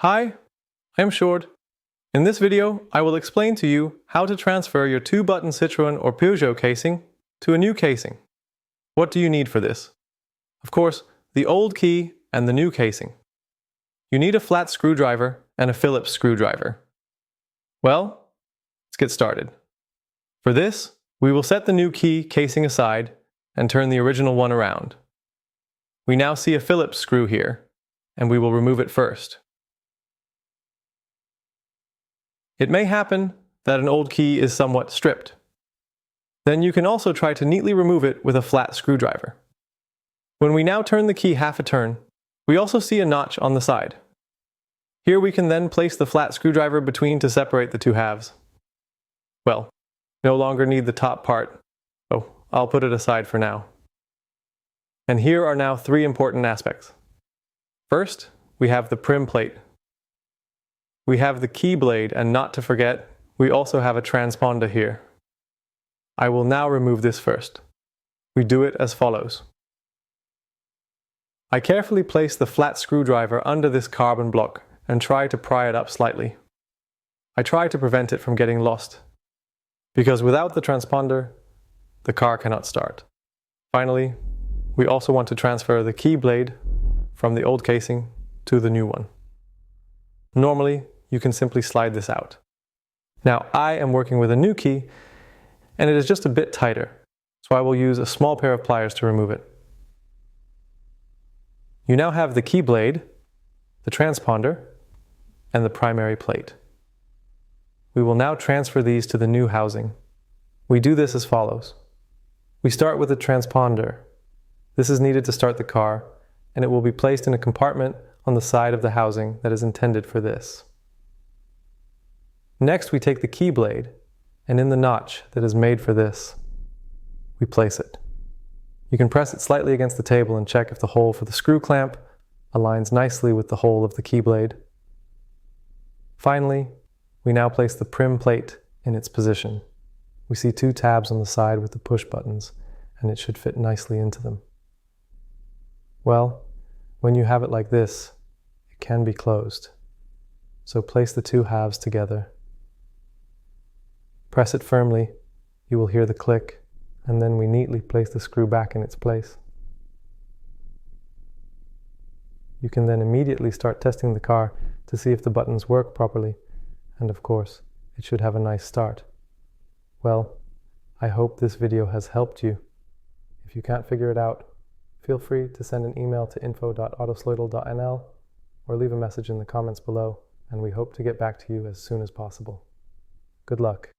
Hi, I am Short. In this video, I will explain to you how to transfer your 2-button Citroen or Peugeot casing to a new casing. What do you need for this? Of course, the old key and the new casing. You need a flat screwdriver and a Phillips screwdriver. Well, let's get started. For this, we will set the new key casing aside and turn the original one around. We now see a Phillips screw here, and we will remove it first. It may happen that an old key is somewhat stripped. Then you can also try to neatly remove it with a flat screwdriver. When we now turn the key half a turn, we also see a notch on the side. Here we can then place the flat screwdriver between to separate the two halves. Well, no longer need the top part, so I'll put it aside for now. And here are now 3 important aspects. First, we have the prim plate. We have the key blade, and not to forget, we also have a transponder here. I will now remove this first. We do it as follows. I carefully place the flat screwdriver under this carbon block and try to pry it up slightly. I try to prevent it from getting lost, because without the transponder, the car cannot start. Finally, we also want to transfer the key blade from the old casing to the new one. Normally, you can simply slide this out. Now, I am working with a new key, and it is just a bit tighter, so I will use a small pair of pliers to remove it. You now have the key blade, the transponder, and the primary plate. We will now transfer these to the new housing. We do this as follows. We start with the transponder. This is needed to start the car, and it will be placed in a compartment on the side of the housing that is intended for this. Next, we take the key blade, and in the notch that is made for this, we place it. You can press it slightly against the table and check if the hole for the screw clamp aligns nicely with the hole of the key blade. Finally, we now place the prim plate in its position. We see 2 tabs on the side with the push buttons, and it should fit nicely into them. Well, when you have it like this, it can be closed. So place the 2 halves together. Press it firmly, you will hear the click, and then we neatly place the screw back in its place. You can then immediately start testing the car to see if the buttons work properly, and of course, it should have a nice start. Well, I hope this video has helped you. If you can't figure it out, feel free to send an email to info.autosloidel.nl or leave a message in the comments below, and we hope to get back to you as soon as possible. Good luck.